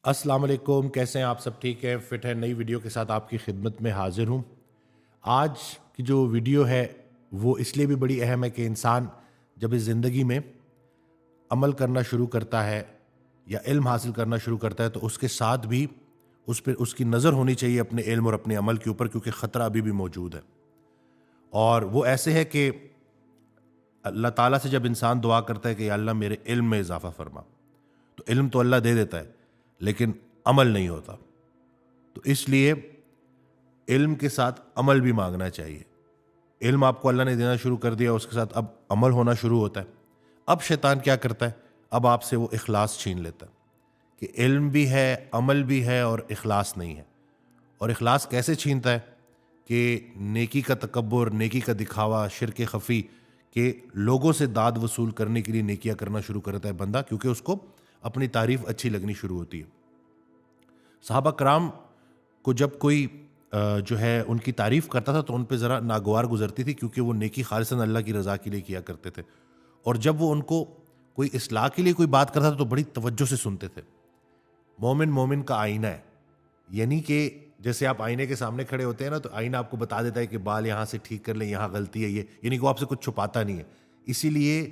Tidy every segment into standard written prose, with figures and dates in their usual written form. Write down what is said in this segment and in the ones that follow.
अस्सलाम वालेकुम, कैसे हैं आप? सब ठीक है? फिट है? नई वीडियो के साथ आपकी खिदमत में हाजिर हूँ। आज की जो वीडियो है वो इसलिए भी बड़ी अहम है कि इंसान जब इस ज़िंदगी में अमल करना शुरू करता है या इल्म हासिल करना शुरू करता है तो उसके साथ भी उस पर उसकी नज़र होनी चाहिए अपने इल्म और अपने अमल के ऊपर, क्योंकि ख़तरा अभी भी मौजूद है। और वो ऐसे है कि अल्लाह ताला से जब इंसान दुआ करता है कि या अल्लाह मेरे इल्म में इजाफ़ा फरमा, तो इल्म तो अल्लाह दे देता है लेकिन अमल नहीं होता। तो इसलिए इल्म के साथ अमल भी मांगना चाहिए। इल्म आपको अल्लाह ने देना शुरू कर दिया, उसके साथ अब अमल होना शुरू होता है। अब शैतान क्या करता है? अब आपसे वो इखलास छीन लेता है कि इल्म भी है, अमल भी है और इखलास नहीं है। और इखलास कैसे छीनता है? कि नेकी का तकब्बुर, नेकी का दिखावा, शिरक खफ़ी के लोगों से दाद वसूल करने के लिए नेकियां करना शुरू करता है बंदा, क्योंकि उसको अपनी तारीफ अच्छी लगनी शुरू होती है। सहाबा कराम को जब कोई जो है उनकी तारीफ करता था तो उन पे ज़रा नागवार गुजरती थी, क्योंकि वो नेकी खालिसन अल्लाह की रज़ा के लिए किया करते थे। और जब वो उनको कोई इस्लाह के लिए कोई बात करता था तो बड़ी तवज्जो से सुनते थे। मोमिन मोमिन का आईना है, यानी कि जैसे आप आईने के सामने खड़े होते हैं ना, तो आईना आपको बता देता है कि बाल यहाँ से ठीक कर लें, यहाँ गलती है ये, यानी कि वो आपसे कुछ छुपाता नहीं है। इसीलिए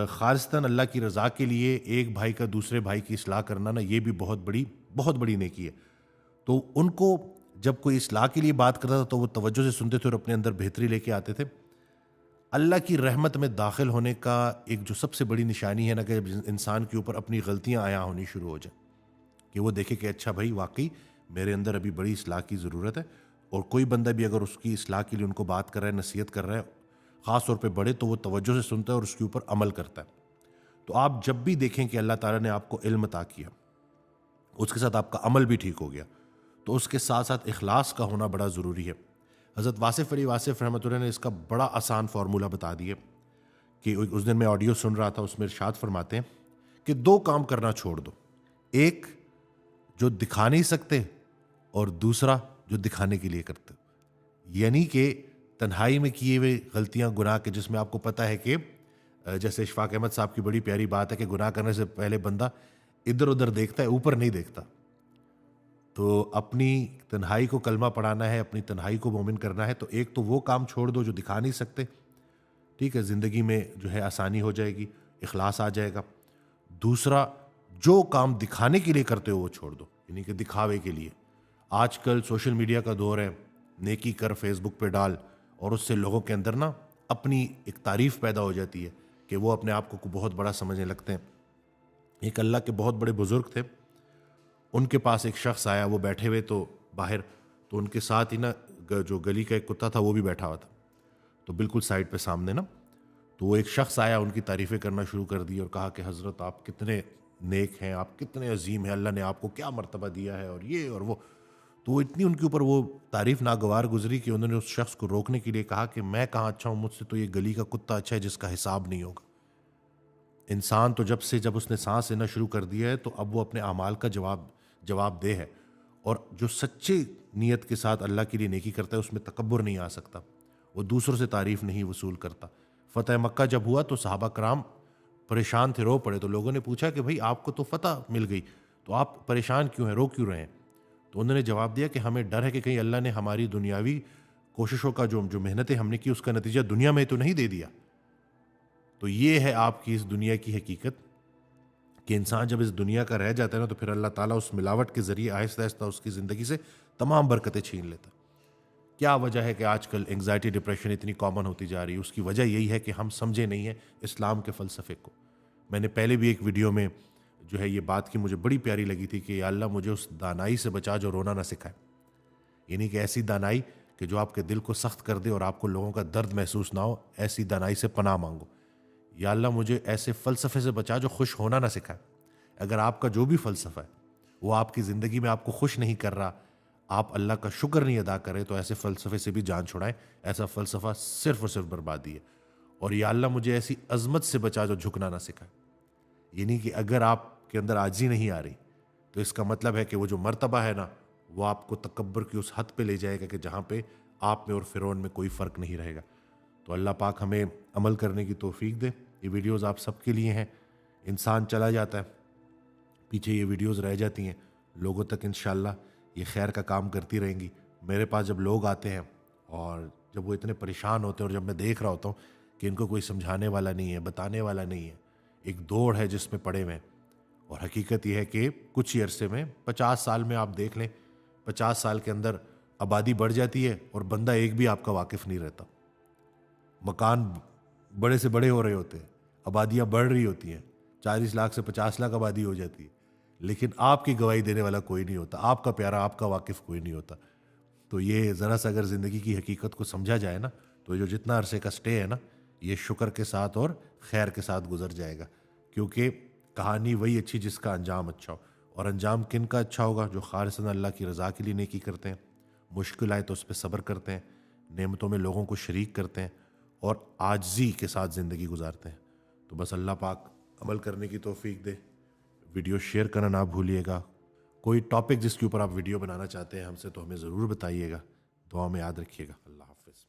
खालिस्तन अल्लाह की रज़ा के लिए एक भाई का दूसरे भाई की इस्लाह करना ना, ये भी बहुत बड़ी नेकी है। तो उनको जब कोई इस्लाह के लिए बात करता था तो वो तवज्जो से सुनते थे और अपने अंदर बेहतरी लेके आते थे। अल्लाह की रहमत में दाखिल होने का एक जो सबसे बड़ी निशानी है ना, कि जब इंसान के ऊपर अपनी गलतियां आया होनी शुरू हो जाए, कि वो देखे कि अच्छा भाई, वाकई मेरे अंदर अभी बड़ी इस्लाह की ज़रूरत है। और कोई बंदा भी अगर उसकी इस्लाह के लिए उनको बात कर रहा है, नसीहत कर रहा है, ख़ास तौर पे बड़े, तो वो तवज्जो से सुनता है और उसके ऊपर अमल करता है। तो आप जब भी देखें कि अल्लाह ताला ने आपको इल्म अता किया, उसके साथ आपका अमल भी ठीक हो गया, तो उसके साथ साथ इखलास का होना बड़ा ज़रूरी है। हज़रत वासिफ़ अली वासिफ़ रहमतुल्लाह ने इसका बड़ा आसान फार्मूला बता दिया कि उस दिन मैं ऑडियो सुन रहा था, उसमें इरशाद फरमाते हैं कि दो काम करना छोड़ दो। एक जो दिखा नहीं सकते, और दूसरा जो दिखाने के लिए करते हो। यानी कि तन्हाई में किए हुए गलतियां, गुनाह के, जिसमें आपको पता है कि जैसे इशफाक अहमद साहब की बड़ी प्यारी बात है कि गुनाह करने से पहले बंदा इधर उधर देखता है, ऊपर नहीं देखता। तो अपनी तन्हाई को कलमा पढ़ाना है, अपनी तन्हाई को मोमिन करना है, तो एक तो वो काम छोड़ दो जो दिखा नहीं सकते, ठीक है, ज़िंदगी में जो है आसानी हो जाएगी, इखलास आ जाएगा। दूसरा, जो काम दिखाने के लिए करते हो वो छोड़ दो, यानी कि दिखावे के लिए। आजकल सोशल मीडिया का दौर है, नेकी कर फेसबुक पे डाल, और उससे लोगों के अंदर ना अपनी एक तारीफ पैदा हो जाती है कि वो अपने आप को बहुत बड़ा समझने लगते हैं। एक अल्लाह के बहुत बड़े बुजुर्ग थे, उनके पास एक शख्स आया, वो बैठे हुए तो बाहर, तो उनके साथ ही ना जो गली का एक कुत्ता था वो भी बैठा हुआ था, तो बिल्कुल साइड पे सामने ना। तो वो एक शख्स आया, उनकी तारीफ़ें करना शुरू कर दी और कहा कि हज़रत आप कितने नेक हैं, आप कितने अजीम हैं, अल्लाह ने आपको क्या मर्तबा दिया है, और ये और वो। तो वो इतनी उनके ऊपर वो तारीफ़ नागवार गुजरी कि उन्होंने उस शख्स को रोकने के लिए कहा कि मैं कहाँ अच्छा हूँ, मुझसे तो ये गली का कुत्ता अच्छा है जिसका हिसाब नहीं होगा। इंसान तो जब उसने सांस लेना शुरू कर दिया है, तो अब वो अपने अमाल का जवाब दे है। और जो सच्ची नीयत के साथ अल्लाह के लिए नेकी करता है, उसमें तकब्बुर नहीं आ सकता, वो दूसरों से तारीफ नहीं वसूल करता। फ़तह मक्का जब हुआ तो सहाबा कराम परेशान थे, रो पड़े। तो लोगों ने पूछा कि भाई आपको तो फ़तह मिल गई, तो आप परेशान क्यों हैं, रो क्यों रहे हैं? तो उन्होंने जवाब दिया कि हमें डर है कि कहीं अल्लाह ने हमारी दुनियावी कोशिशों का जो जो मेहनतें हमने की, उसका नतीजा दुनिया में तो नहीं दे दिया। तो ये है आपकी इस दुनिया की हकीकत, कि इंसान जब इस दुनिया का रह जाता है ना, तो फिर अल्लाह ताला उस मिलावट के ज़रिए आहिस्ता आहिस्ता उसकी ज़िंदगी से तमाम बरकतें छीन लेता है। क्या वजह है कि आजकल एंग्जाइटी डिप्रेशन इतनी कॉमन होती जा रही है? उसकी वजह यही है कि हम समझे नहीं है इस्लाम के फ़लसफ़े को। मैंने पहले भी एक वीडियो में जो है ये बात की, मुझे बड़ी प्यारी लगी थी कि या अल्लाह मुझे उस दानाई से बचा जो रोना ना सिखाए। यानी कि ऐसी दानाई कि जो आपके दिल को सख्त कर दे और आपको लोगों का दर्द महसूस ना हो, ऐसी दानाई से पनाह मांगो। या अल्लाह मुझे ऐसे फ़लसफ़े से बचा जो खुश होना ना सिखाए। अगर आपका जो भी फ़लसफ़ा है वो आपकी ज़िंदगी में आपको खुश नहीं कर रहा, आप अल्लाह का शुक्र नहीं अदा करें, तो ऐसे फ़लसफ़े से भी जान छुड़ाएं। ऐसा फ़लसफ़ा सिर्फ़ और सिर्फ बर्बादी है। और या अल्लाह मुझे ऐसी अज़मत से बचा जो झुकना ना सिखाए। यानी कि अगर आपके अंदर आजी नहीं आ रही, तो इसका मतलब है कि वो जो मर्तबा है ना, वो आपको तकब्बुर की उस हद पे ले जाएगा कि जहाँ पे आप में और फ़िरौन में कोई फ़र्क नहीं रहेगा। तो अल्लाह पाक हमें अमल करने की तौफीक दे। ये वीडियोज़ आप सबके लिए हैं। इंसान चला जाता है, पीछे ये वीडियोस रह जाती हैं, लोगों तक इंशाल्लाह ये खैर का काम करती रहेंगी। मेरे पास जब लोग आते हैं और जब वो इतने परेशान होते हैं और जब मैं देख रहा होता हूँ कि इनको कोई समझाने वाला नहीं है, बताने वाला नहीं है, एक दौड़ है जिसमें पड़े हुए हैं। और हकीकत यह है कि कुछ ही अरसे में 50 साल में आप देख लें, 50 साल के अंदर आबादी बढ़ जाती है और बंदा एक भी आपका वाकिफ नहीं रहता। मकान बड़े से बड़े हो रहे होते हैं, आबादियाँ बढ़ रही होती हैं, 40 लाख से 50 लाख आबादी हो जाती है, लेकिन आपकी गवाही देने वाला कोई नहीं होता, आपका प्यारा, आपका वाकिफ कोई नहीं होता। तो ये ज़रा सा अगर ज़िंदगी की हकीकत को समझा जाए ना, तो जो जितना अरसे का स्टे है ना, ये शुक्र के साथ और खैर के साथ गुजर जाएगा। क्योंकि कहानी वही अच्छी जिसका अंजाम अच्छा हो। और अंजाम किन का अच्छा होगा? जो खालिसन अल्लाह की रज़ा के लिए नेकी करते हैं, मुश्किल आए तो उस पर सब्र करते हैं, नेमतों में लोगों को शरीक करते हैं और आजिज़ी के साथ ज़िंदगी गुजारते हैं। तो बस अल्लाह पाक अमल करने की तौफीक दे। वीडियो शेयर करना ना भूलिएगा। कोई टॉपिक जिसके ऊपर आप वीडियो बनाना चाहते हैं हमसे, तो हमें ज़रूर बताइएगा। दुआ में याद रखिएगा। अल्लाह हाफ़िज़।